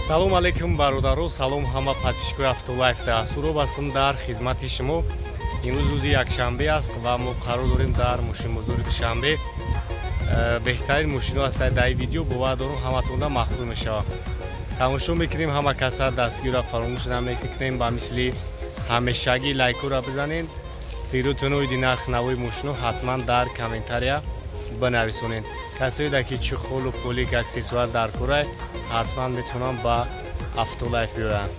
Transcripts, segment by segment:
салом алейкум бародаро, салом ҳама подписчикои Автолайф даҳсуроб ҳастам дар хизмати шумо. имрӯз рӯзи якшанбе аст ва мо қарор дорем дар мошинбозори душанбе беҳтарин мошинҳо ҳастанд. дар ин видео бовар дорам ҳаматонда махбур мешавад. тамошо мекунем, ҳама каса дастгирро фаромӯш намекунем, ба мисли ҳамешагӣ лайкора бизанед. фикротони нарх навои мошинҳо ҳатман дар комментария бинависонед. касоеда ки чухолу полик аксессуар дар кора ҳатман метавонанд ба Автолайф биёянд.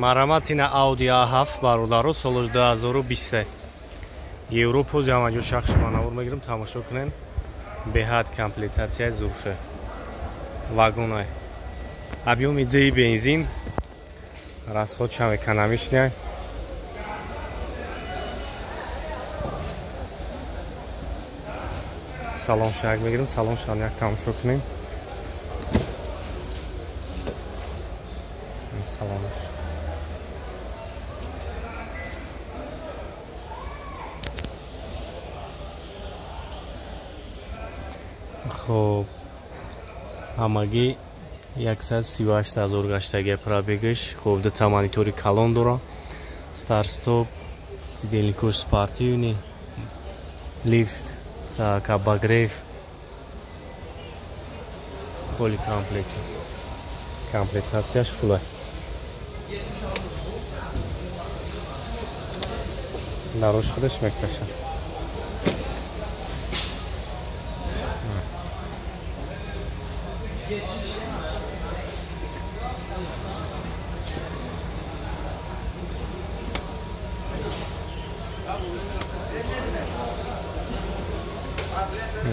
мараматина Audi A7 бародаро соли 2020 Европа 56 шумо навор мегирам. тамошо кунед, беҳад комплектатсияи зурше вагонай, объёми 2 бензин, расход чам экономичный. салон шаг мегирам, салон шан як тамошо кунем. салонш хоб ҳамагӣ 138 000 гаштаги пробегиш. хоб дута монитори калон дора, старт стоп, сиденли куш спортивни, лифт, так обогрев, поликомплект, комплектацияш фулай. дарош худаш мекаша.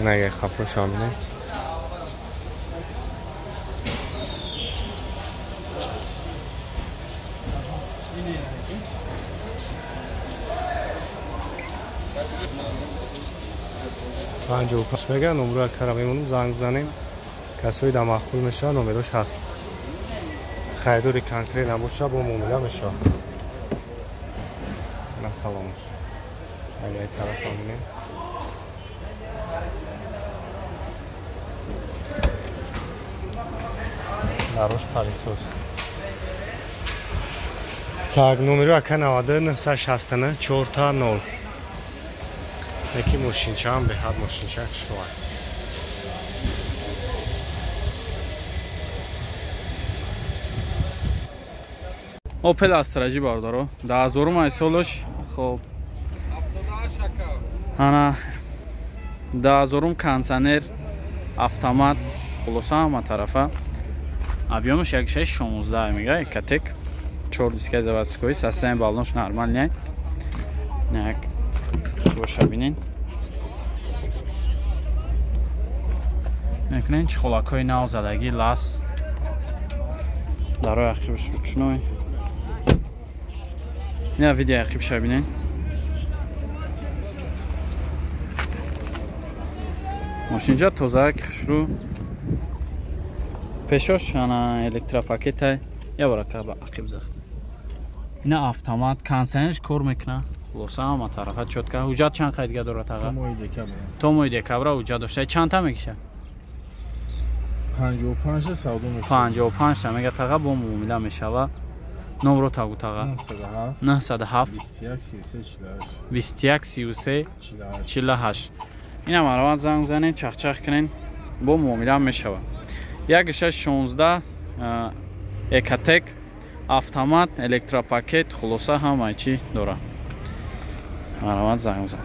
نگه خفه شامینه پنجاه و پنج بگه نمره کرا میمونم زنگ بزنیم. کسایی در مخبول میشه نمرش هست. خریداری کنکری نباشه با معامله میشه. نه سلامش اگه طرف همینه дарош парисоз. Так, номери ака 9969 4 яки мошинчаам беҳад мошинча шуа. Opel Astra ҷи бародаро 10000 солаш. хоб 78 ака ана 10000 кондиционер автомат хулоса ҳама тарафа. объёмаш 16 мега экатек 4 диска заводской, состояние баллонш нормальное. як боша бинин. мекунен чихолакои нав задаги лас дарои ахибаш ручной. ина видео ахибша бинен. мошинҷа тозак хушрӯ. пешош ана электропакетай яборака ба ақиб захт. ина автомат кондиционерш кор мекуна. хулоса ҳама тарафа чотка. ҳуҷҷат чанд қайдга дорад аға? то моҳи декабра ҳуҷҷат дошта. чандта мекиша? 55 савдо мекиша. 55 та мега таға бо муомила мешава. номро тагу таға 97 21 33 48. ина марават занг занен, чахчах кунен, бо муомила мешава. 16 экатек автомат электропакет хулоса ҳамаи чӣ дора. марават занг зан.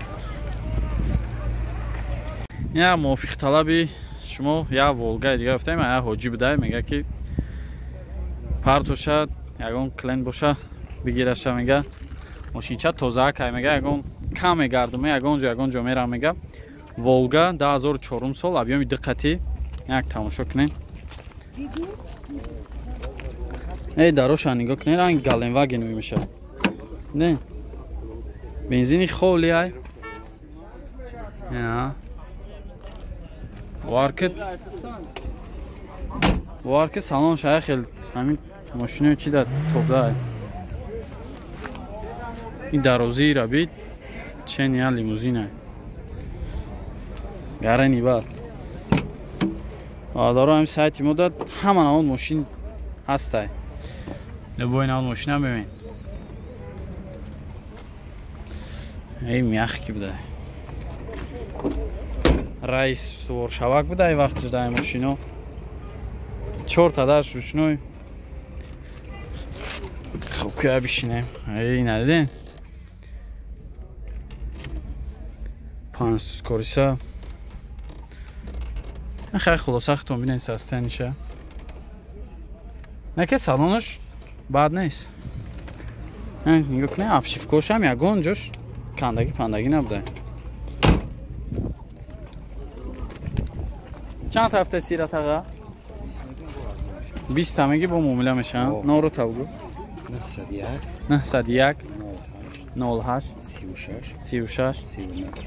я мувофиқталаби шумо я волгаи дига гуфтаем, я ҳоҷӣ будай мега ки партоша ягон клиент боша бигираша мега мошинча тоза кай мега ягон кам мегардуме ягон ҷо мерам мега. волга 2004 сол объёми диққати як тамошо кунем. эй дароша нигоҳ кунед, ранги галенвагеновӣ мешавад. не бензини холи ай варки салон шай хел ҳамин мошинаи чӣ дар тоза ай. ин дарозии рабит чен я лимузин ай. гарани бар برادر همین سایت مدت همان اون ماشین هسته. لبو این اون ماشین هم ببین. ای میخ کی بوده. رئیس ورشاوک بوده ای وقتش در ماشینو. 4 تا درش روشنوی. خب که بشینیم. ای ندیدین؟ پانس کوریسا. خیلی خلاصه ختم بینین سستنیشه. نه که سالانش بد نیست. نگاه کنه ابشیف کوش هم یگون جوش کندگی پندگی نبوده. چند هفته سیرت آقا؟ 20 تامگی با معامله میشن. نورو تاوگو 901 08 36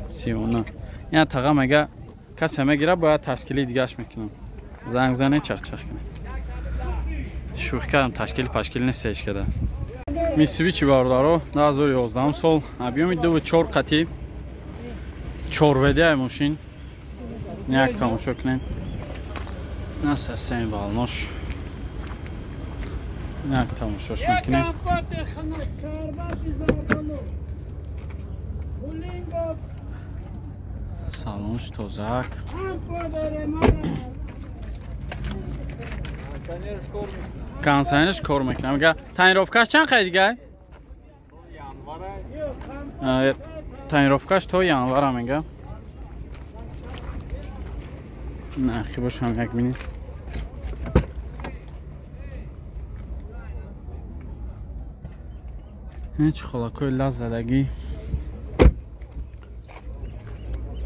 39. یعنی تاقا مگه کسی میگیره باید تشکیلی دیگهش میکنم. زنگ بزنه چخ چخ کنه. شوخی کردم تشکیل نیستش کده. میتسوبیشی باردارو 2011 سال объем 2.4 قطی 4 وده ماشین. یک تماشا کنین. ناس سیم بالنوش. یک تماشاش میکنین. سالونش توزک. کانسانش کار میکنه. میگه تعیین‌روفکاش چند خیلی دیگه؟ تعیین‌روفکاش تو یانوار میگه. نه خیلیش هم یک بینید. هیچ خلاکوی لاز زدگی.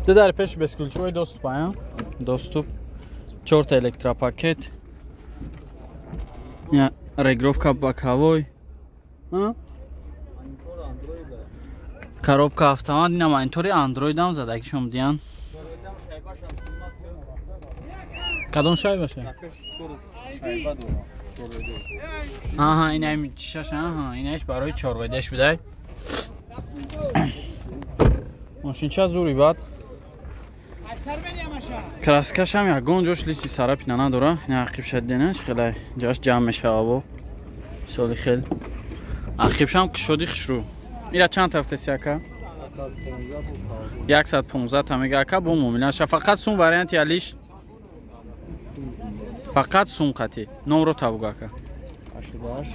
دو در پیش بسکولچوی دوست پایان. دوستو 4 تا الکترا پاکت. یا رگروفکا باکاوی. коробка автомат اینم اینطوری اندروید هم زدگی شما دیان. کدوم شای باشه؟ آها این هم چیشش آها اینش برای 4 ودش بده. ماشین چه زوری بعد کراسکش هم یگون جوش لیستی سرا پینانه داره. این عقیب شد دینش خیلی جاش جمع میشه آبو سالی خیلی عقیبش هم شدی خشرو. ایره چند هفته سیاکه؟ 115 تا میگه که با مومینش فقط سون وریانت یالیش فقط سون قطی نمرو تابوگا که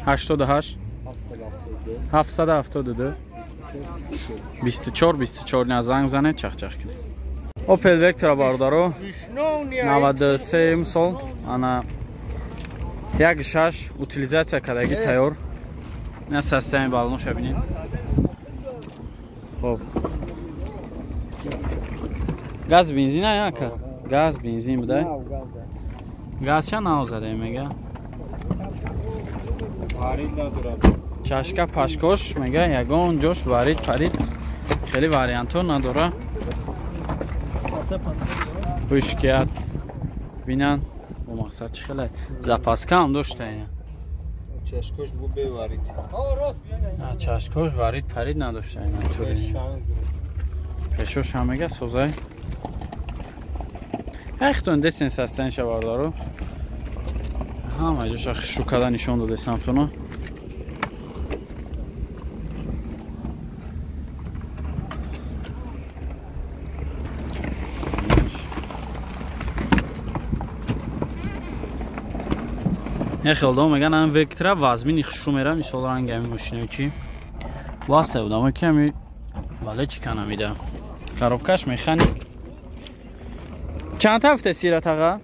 88 772 24 نزنگ زنه چخ چخ کنه. اوپل وکترا باردارو 93 سال انا یک شش утилизация کردگی تیار. نه سیستم بالونش ببینید. خب گاز بنزین یا که گاز بنزین بوده. گاز چه ناو زده میگه. چشکا پشکوش میگه یگون جوش وارید پرید خیلی واریانتو نداره. پوشکیات بینن با مقصد چه خیلی زپاسکا هم داشته اینه. چشکوش بو بوارید. چشکوش وارید پرید نداشته اینه. پیشوش هم میگه سوزای اختون دستین سستن شواردارو همه جوش شو کده نشون داده سمتونو. خیلی میگن هم وکتره وزمین خشرو میره مثال رنگ همی ماشینه چی واسه بودم کمی ولی چی کنم میده کاروبکش میخانیک چند هفته سیرت آقا؟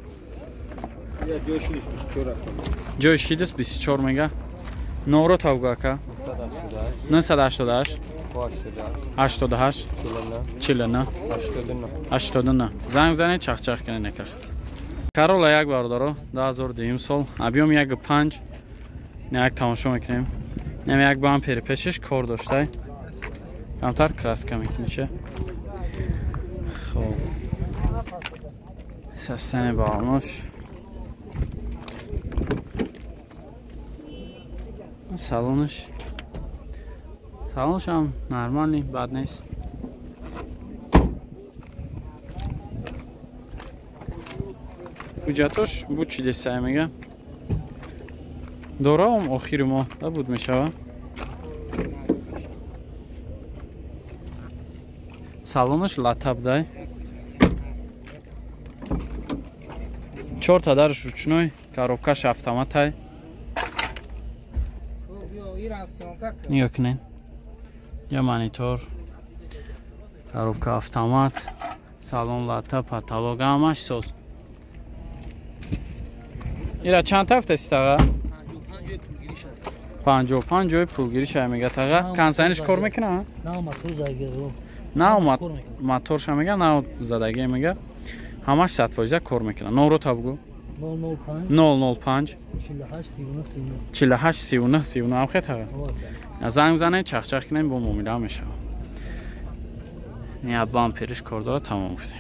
جوش شیدست 24 میگه نورو تاوگا که 988 88 49 89 زنگ زنه چخ چخ کنه نکر. کارولا یک باردارو 2002 سال объем 1.5 نه یک تماشا میکنیم. نمی یک بام پیر پیشش کار داشته کمتر کراسکا میکنیشه. خب سستن بالنوش سالونش هم نرمال نی بد نیست. حجتاش بود چی دسته میگه داره هم آخیر ما بود میشوه салонаш латаб дай 4 та дарш ручной коробкаш автоматай нигоҳ кунед я монитор коробка автомат салон латаб потолок ҳамаш соз ира чанд тафта ситага 55 ҷои пулгириш мега тага кансаниш кор мекунад نه موتورش میگه نه زدگی میگه همش 100% کار میکنه نورو تا بگو 005 48 39 39 هم خیلی تقه زنگ بزنه چخ چخ کنیم با مومیده میشه این ابا هم پیرش کار داره تمام گفتیم